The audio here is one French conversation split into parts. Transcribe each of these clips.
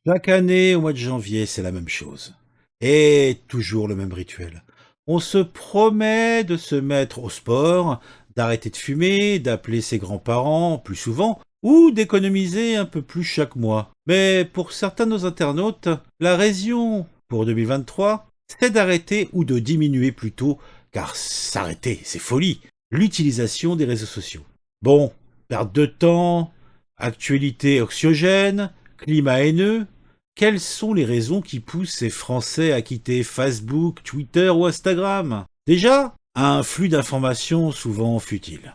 Chaque année, au mois de janvier, c'est la même chose. Et toujours le même rituel. On se promet de se mettre au sport, d'arrêter de fumer, d'appeler ses grands-parents plus souvent, ou d'économiser un peu plus chaque mois. Mais pour certains de nos internautes, la raison pour 2023, c'est d'arrêter ou de diminuer plutôt, car s'arrêter, c'est folie, l'utilisation des réseaux sociaux. Bon, perte de temps, actualité anxiogène, climat haineux, quelles sont les raisons qui poussent ces Français à quitter Facebook, Twitter ou Instagram? Déjà, un flux d'informations souvent futile.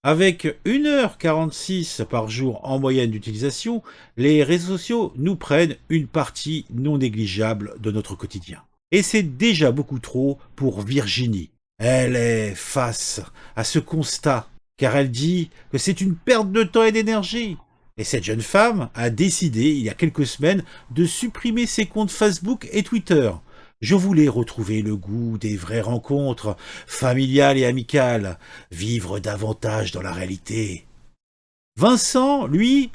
Avec 1h46 par jour en moyenne d'utilisation, les réseaux sociaux nous prennent une partie non négligeable de notre quotidien. Et c'est déjà beaucoup trop pour Virginie. Elle est face à ce constat, car elle dit que c'est une perte de temps et d'énergie. Et cette jeune femme a décidé, il y a quelques semaines, de supprimer ses comptes Facebook et Twitter. Je voulais retrouver le goût des vraies rencontres, familiales et amicales, vivre davantage dans la réalité. Vincent, lui,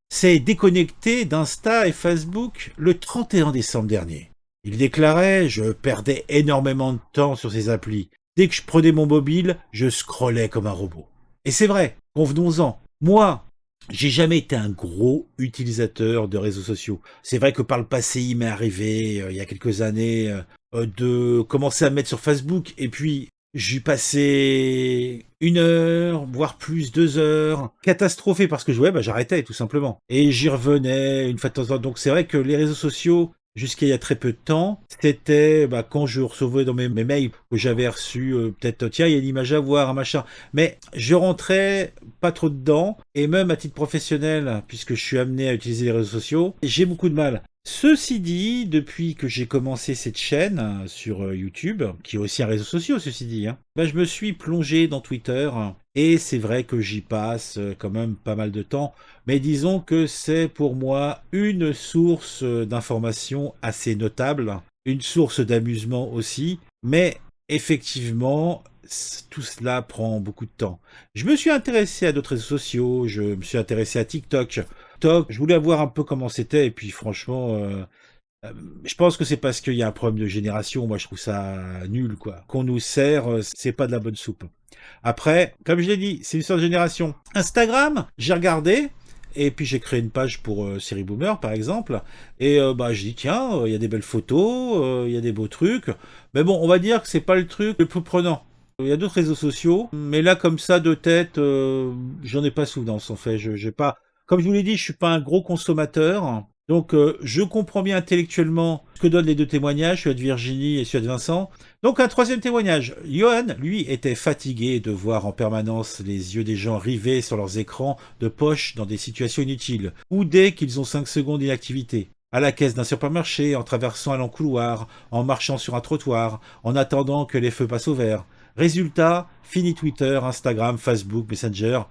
s'est déconnecté d'Insta et Facebook le 31 décembre dernier. Il déclarait: je perdais énormément de temps sur ces applis. Dès que je prenais mon mobile, je scrollais comme un robot. Et c'est vrai, convenons-en. Moi, j'ai jamais été un gros utilisateur de réseaux sociaux. C'est vrai que par le passé, il m'est arrivé, il y a quelques années, de commencer à me mettre sur Facebook, et puis j'y passais 1 heure, voire plus, 2 heures, catastrophé parce que j'arrêtais tout simplement. Et j'y revenais une fois de temps en temps. Donc c'est vrai que les réseaux sociaux, jusqu'à il y a très peu de temps, c'était quand je recevais dans mes mails que j'avais reçus, peut-être, tiens, il y a une image à voir, un machin. Mais je rentrais pas trop dedans, et même à titre professionnel, puisque je suis amené à utiliser les réseaux sociaux, j'ai beaucoup de mal. Ceci dit, depuis que j'ai commencé cette chaîne sur YouTube, qui est aussi un réseau social, ceci dit, hein, je me suis plongé dans Twitter, et c'est vrai que j'y passe quand même pas mal de temps, mais disons que c'est pour moi une source d'information assez notable, une source d'amusement aussi, mais effectivement, tout cela prend beaucoup de temps. Je me suis intéressé à d'autres réseaux sociaux, je me suis intéressé à TikTok. TikTok, je voulais voir un peu comment c'était, et puis franchement, euh, je pense que c'est parce qu'il y a un problème de génération. Moi, je trouve ça nul, quoi. Qu'on nous sert, c'est pas de la bonne soupe. Après, comme je l'ai dit, c'est une sorte de génération. Instagram, j'ai regardé, et puis j'ai créé une page pour Série Boomer, par exemple, et je dis, tiens, il y a des belles photos, il y a des beaux trucs, mais bon, on va dire que c'est pas le truc le plus prenant. Il y a d'autres réseaux sociaux, mais là, comme ça, de tête, j'en ai pas souvenance, en fait. J'ai pas, comme je vous l'ai dit, je suis pas un gros consommateur. Donc, je comprends bien intellectuellement ce que donnent les deux témoignages, celui de Virginie et celui de Vincent. Donc, un troisième témoignage. Johan, lui, était fatigué de voir en permanence les yeux des gens rivés sur leurs écrans de poche dans des situations inutiles, ou dès qu'ils ont 5 secondes d'inactivité. À la caisse d'un supermarché, en traversant un long couloir, en marchant sur un trottoir, en attendant que les feux passent au vert. Résultat, fini Twitter, Instagram, Facebook, Messenger.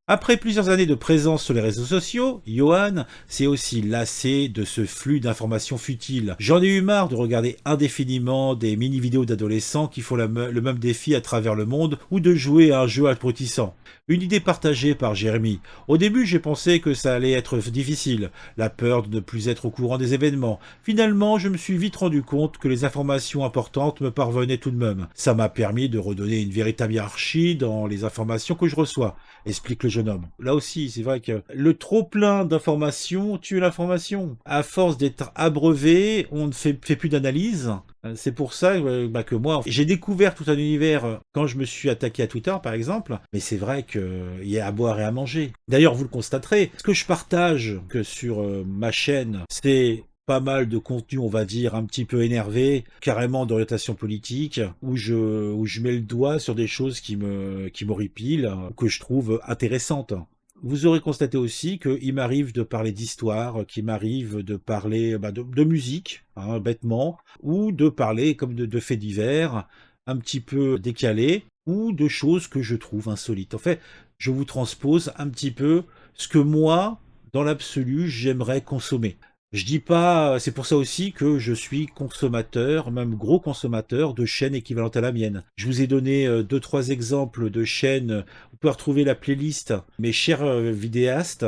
Après plusieurs années de présence sur les réseaux sociaux, Johan s'est aussi lassé de ce flux d'informations futiles. J'en ai eu marre de regarder indéfiniment des mini-vidéos d'adolescents qui font le même défi à travers le monde, ou de jouer à un jeu abrutissant. Une idée partagée par Jérémy. Au début, j'ai pensé que ça allait être difficile, la peur de ne plus être au courant des événements. Finalement, je me suis vite rendu compte que les informations importantes me parvenaient tout de même. Ça m'a permis de redonner une véritable hiérarchie dans les informations que je reçois, explique le jeune homme. Là aussi, c'est vrai que le trop-plein d'informations tue l'information. À force d'être abreuvé, on ne fait plus d'analyse. C'est pour ça que moi, j'ai découvert tout un univers quand je me suis attaqué à Twitter, par exemple. Mais c'est vrai qu'il y a à boire et à manger. D'ailleurs, vous le constaterez, ce que je partage que sur ma chaîne, c'est pas mal de contenu, on va dire, un petit peu énervé, carrément d'orientation politique, où je mets le doigt sur des choses qui m'horripilent, que je trouve intéressantes. Vous aurez constaté aussi qu'il m'arrive de parler d'histoire, qu'il m'arrive de parler de musique, hein, bêtement, ou de parler comme de faits divers, un petit peu décalés, ou de choses que je trouve insolites. En fait, je vous transpose un petit peu ce que moi, dans l'absolu, j'aimerais consommer. Je dis pas, c'est pour ça aussi que je suis consommateur, même gros consommateur de chaînes équivalentes à la mienne. Je vous ai donné deux, trois exemples de chaînes. Vous pouvez retrouver la playlist Mes chers vidéastes,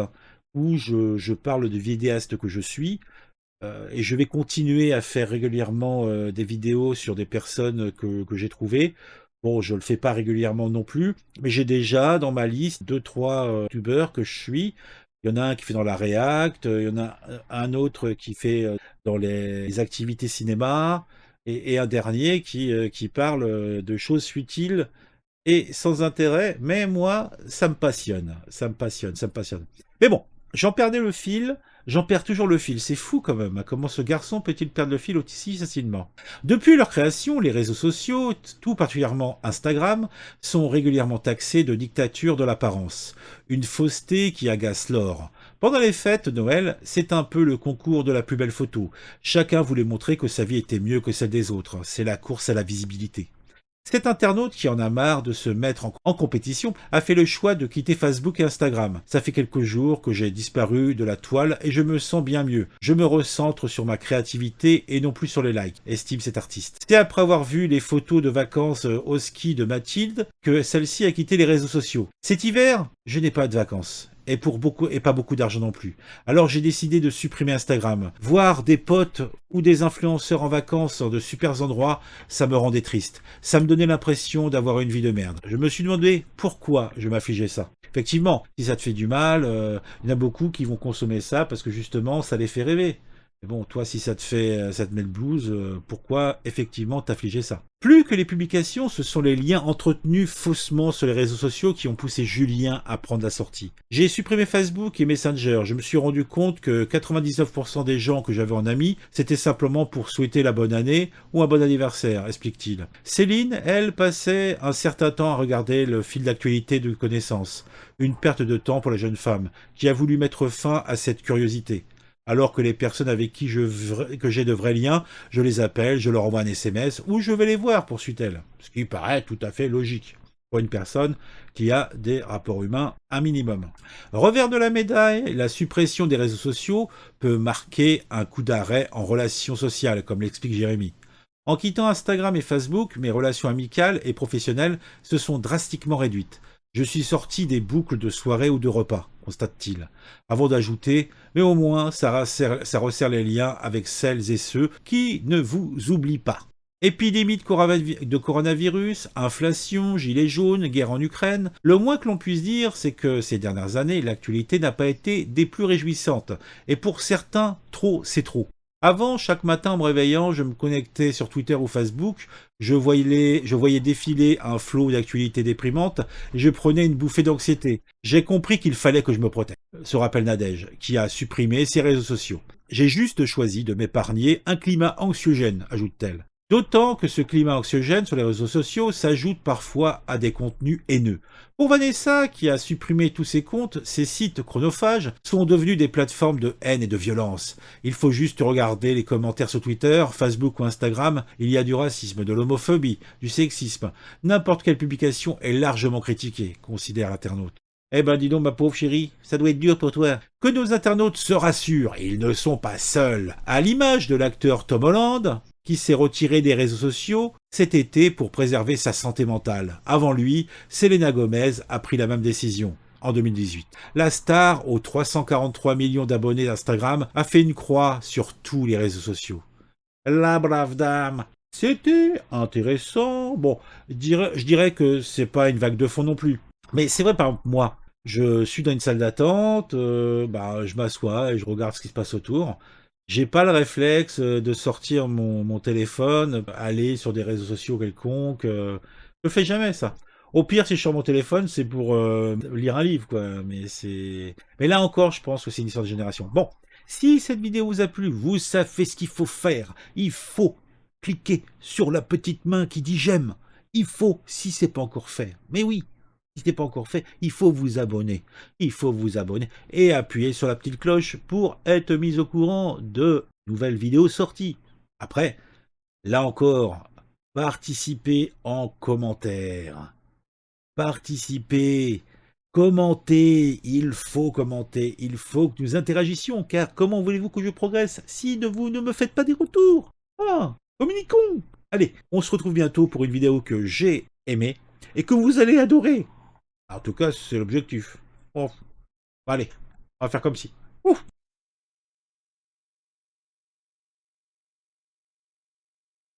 où je parle de vidéastes que je suis. et je vais continuer à faire régulièrement, des vidéos sur des personnes que j'ai trouvées. Bon, je le fais pas régulièrement non plus, mais j'ai déjà dans ma liste deux trois youtubeurs que je suis. Il y en a un qui fait dans la React, il y en a un autre qui fait, dans les activités cinéma et un dernier qui parle, de choses futiles et sans intérêt, mais moi, ça me passionne, ça me passionne, ça me passionne. Mais bon, j'en perdais le fil, j'en perds toujours le fil. C'est fou quand même, hein, comment ce garçon peut-il perdre le fil aussi facilement. Depuis leur création, les réseaux sociaux, tout particulièrement Instagram, sont régulièrement taxés de dictature de l'apparence. Une fausseté qui agace l'or. Pendant les fêtes de Noël, c'est un peu le concours de la plus belle photo. Chacun voulait montrer que sa vie était mieux que celle des autres. C'est la course à la visibilité. Cet internaute qui en a marre de se mettre en compétition a fait le choix de quitter Facebook et Instagram. Ça fait quelques jours que j'ai disparu de la toile et je me sens bien mieux. Je me recentre sur ma créativité et non plus sur les likes, estime cet artiste. C'est après avoir vu les photos de vacances au ski de Mathilde que celle-ci a quitté les réseaux sociaux. Cet hiver, je n'ai pas de vacances. Et pas beaucoup d'argent non plus. Alors j'ai décidé de supprimer Instagram. Voir des potes ou des influenceurs en vacances dans de super endroits, ça me rendait triste. Ça me donnait l'impression d'avoir une vie de merde. Je me suis demandé pourquoi je m'affligeais ça. Effectivement, si ça te fait du mal, il y en a beaucoup qui vont consommer ça parce que justement ça les fait rêver. Mais bon, toi, si ça te met le blues, pourquoi effectivement t'affliger ça? Plus que les publications, ce sont les liens entretenus faussement sur les réseaux sociaux qui ont poussé Julien à prendre la sortie. J'ai supprimé Facebook et Messenger. Je me suis rendu compte que 99% des gens que j'avais en amis, c'était simplement pour souhaiter la bonne année ou un bon anniversaire, explique-t-il. Céline, elle, passait un certain temps à regarder le fil d'actualité de connaissances. Une perte de temps pour la jeune femme, qui a voulu mettre fin à cette curiosité. Alors que les personnes avec qui que j'ai de vrais liens, je les appelle, je leur envoie un SMS ou je vais les voir, poursuit-elle. Ce qui paraît tout à fait logique pour une personne qui a des rapports humains un minimum. Revers de la médaille, la suppression des réseaux sociaux peut marquer un coup d'arrêt en relations sociales, comme l'explique Jérémy. En quittant Instagram et Facebook, mes relations amicales et professionnelles se sont drastiquement réduites. Je suis sorti des boucles de soirées ou de repas, constate-t-il, avant d'ajouter « Mais au moins, ça resserre les liens avec celles et ceux qui ne vous oublient pas ». Épidémie de coronavirus, inflation, gilets jaunes, guerre en Ukraine, le moins que l'on puisse dire, c'est que ces dernières années, l'actualité n'a pas été des plus réjouissantes. Et pour certains, trop, c'est trop. Avant, chaque matin en me réveillant, je me connectais sur Twitter ou Facebook, je voyais défiler un flot d'actualités déprimantes et je prenais une bouffée d'anxiété. J'ai compris qu'il fallait que je me protège, se rappelle Nadège, qui a supprimé ses réseaux sociaux. J'ai juste choisi de m'épargner un climat anxiogène, ajoute-t-elle. D'autant que ce climat anxiogène sur les réseaux sociaux s'ajoute parfois à des contenus haineux. Pour Vanessa, qui a supprimé tous ses comptes, ces sites chronophages sont devenus des plateformes de haine et de violence. Il faut juste regarder les commentaires sur Twitter, Facebook ou Instagram, il y a du racisme, de l'homophobie, du sexisme. N'importe quelle publication est largement critiquée, considère l'internaute. Eh ben dis donc ma pauvre chérie, ça doit être dur pour toi. Que nos internautes se rassurent, ils ne sont pas seuls. À l'image de l'acteur Tom Holland, qui s'est retiré des réseaux sociaux cet été pour préserver sa santé mentale. Avant lui, Selena Gomez a pris la même décision en 2018. La star, aux 343 millions d'abonnés d'Instagram, a fait une croix sur tous les réseaux sociaux. La brave dame. C'était intéressant. Bon, je dirais que c'est pas une vague de fond non plus. Mais c'est vrai, par exemple, moi, je suis dans une salle d'attente, je m'assois et je regarde ce qui se passe autour. J'ai pas le réflexe de sortir mon téléphone, aller sur des réseaux sociaux quelconques. Je fais jamais ça. Au pire, si je sors mon téléphone, c'est pour lire un livre, quoi. Mais là encore, je pense que c'est une histoire de génération. Bon, si cette vidéo vous a plu, vous savez ce qu'il faut faire. Il faut cliquer sur la petite main qui dit j'aime. Il faut, si c'est pas encore fait. Mais oui. Si ce n'est pas encore fait, il faut vous abonner. Il faut vous abonner et appuyer sur la petite cloche pour être mis au courant de nouvelles vidéos sorties. Après, là encore, participez en commentaire. Participez, commentez, il faut commenter, il faut que nous interagissions, car comment voulez-vous que je progresse si vous ne me faites pas des retours? Ah, communiquons. Allez, on se retrouve bientôt pour une vidéo que j'ai aimée et que vous allez adorer. En tout cas, c'est l'objectif. Bon, allez, on va faire comme si. Ouf.